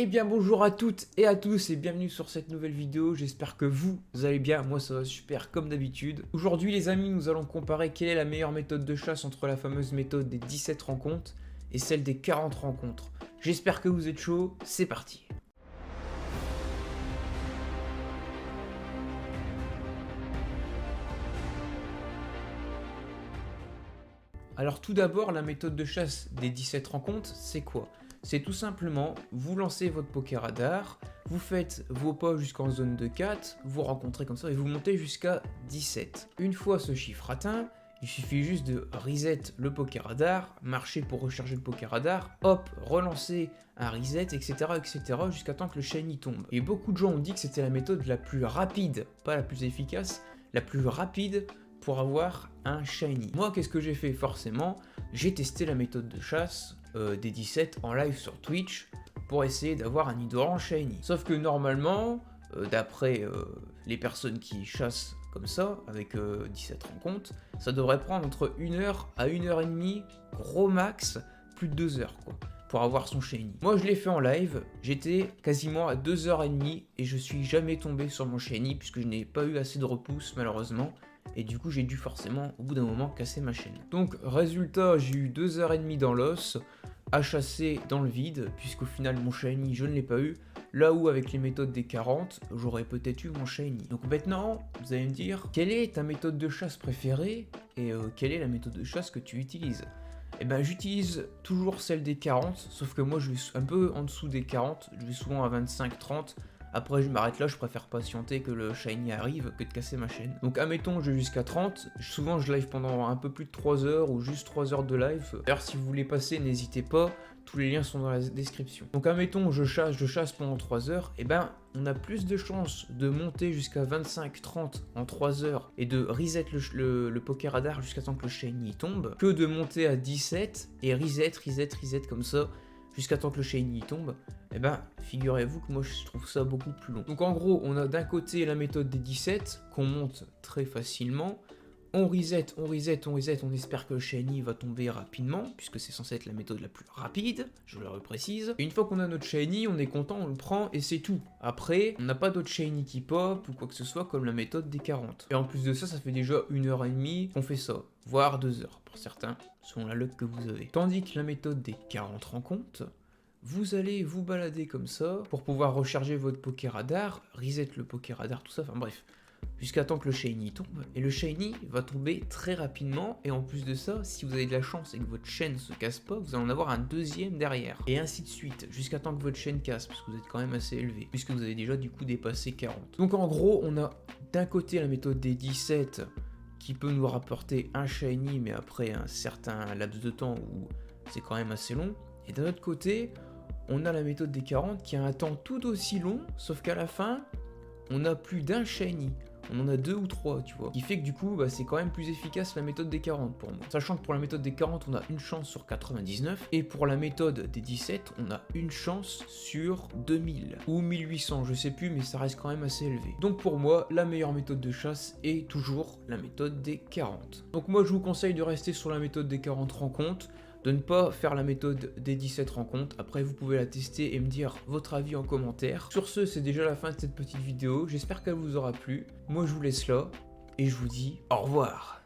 Eh bien bonjour à toutes et à tous et bienvenue sur cette nouvelle vidéo, j'espère que vous allez bien, moi ça va super comme d'habitude. Aujourd'hui les amis, nous allons comparer quelle est la meilleure méthode de chasse entre la fameuse méthode des 17 rencontres et celle des 40 rencontres. J'espère que vous êtes chaud, c'est parti. Alors tout d'abord, la méthode de chasse des 17 rencontres, c'est quoi? C'est tout simplement, vous lancez votre poker radar, vous faites vos pas jusqu'en zone de 4, vous rencontrez comme ça et vous montez jusqu'à 17. Une fois ce chiffre atteint, il suffit juste de reset le poker radar, marcher pour recharger le poker radar, hop, relancer un reset, etc. etc. jusqu'à temps que le shiny tombe. Et beaucoup de gens ont dit que c'était la méthode la plus rapide, pas la plus efficace, la plus rapide pour avoir un shiny. Moi, qu'est-ce que j'ai fait? Forcément, j'ai testé la méthode de chasse des 17 en live sur Twitch pour essayer d'avoir un Nidoran shiny. Sauf que normalement, d'après les personnes qui chassent comme ça, avec 17 rencontres, ça devrait prendre entre 1 heure à 1 heure et demie, gros max, plus de 2 heures quoi, pour avoir son shiny. Moi je l'ai fait en live, j'étais quasiment à 2h30 et je suis jamais tombé sur mon shiny puisque je n'ai pas eu assez de repousse malheureusement. Et du coup j'ai dû forcément au bout d'un moment casser ma chaîne. Donc résultat, j'ai eu 2h30 dans l'os à chasser dans le vide, puisqu'au final mon shiny je ne l'ai pas eu, là où avec les méthodes des 40, j'aurais peut-être eu mon shiny. Donc maintenant, vous allez me dire, quelle est ta méthode de chasse préférée, et quelle est la méthode de chasse que tu utilises? Eh ben j'utilise toujours celle des 40, sauf que moi je vais un peu en dessous des 40, je vais souvent à 25-30, après je m'arrête là, je préfère patienter que le shiny arrive que de casser ma chaîne. Donc admettons je vais jusqu'à 30, souvent je live pendant un peu plus de 3 heures ou juste 3 heures de live. D'ailleurs si vous voulez passer, n'hésitez pas, tous les liens sont dans la description. Donc admettons je chasse pendant 3 heures, et ben on a plus de chances de monter jusqu'à 25-30 en 3 heures et de reset le poker radar jusqu'à temps que le shiny tombe, que de monter à 17 et reset comme ça jusqu'à temps que le shiny tombe. Et ben figurez-vous que moi je trouve ça beaucoup plus long. Donc en gros on a d'un côté la méthode des 17 qu'on monte très facilement, on reset, on espère que le shiny va tomber rapidement, puisque c'est censé être la méthode la plus rapide, je le reprécise. Et une fois qu'on a notre shiny, on est content, on le prend et c'est tout. Après, on n'a pas d'autres shiny qui pop ou quoi que ce soit comme la méthode des 40. Et en plus de ça, ça fait déjà 1h30 qu'on fait ça, voire 2 heures pour certains, selon la luck que vous avez. Tandis que la méthode des 40 rencontres, vous allez vous balader comme ça pour pouvoir recharger votre poker radar, reset le poker radar, tout ça, enfin bref. Jusqu'à temps que le shiny tombe, et le shiny va tomber très rapidement, et en plus de ça, si vous avez de la chance et que votre chaîne se casse pas, vous allez en avoir un deuxième derrière, et ainsi de suite, jusqu'à temps que votre chaîne casse, parce que vous êtes quand même assez élevé, puisque vous avez déjà du coup dépassé 40. Donc en gros, on a d'un côté la méthode des 17, qui peut nous rapporter un shiny, mais après un certain laps de temps où c'est quand même assez long, et d'un autre côté, on a la méthode des 40 qui a un temps tout aussi long, sauf qu'à la fin, on a plus d'un shiny, on en a 2 ou 3, tu vois. Qui fait que du coup, c'est quand même plus efficace la méthode des 40 pour moi. Sachant que pour la méthode des 40, on a une chance sur 99, et pour la méthode des 17, on a une chance sur 2000, ou 1800, je sais plus, mais ça reste quand même assez élevé. Donc pour moi, la meilleure méthode de chasse est toujours la méthode des 40. Donc moi, je vous conseille de rester sur la méthode des 40 rencontres, de ne pas faire la méthode des 17 rencontres. Après vous pouvez la tester et me dire votre avis en commentaire. Sur ce, c'est déjà la fin de cette petite vidéo, j'espère qu'elle vous aura plu. Moi je vous laisse là et je vous dis au revoir.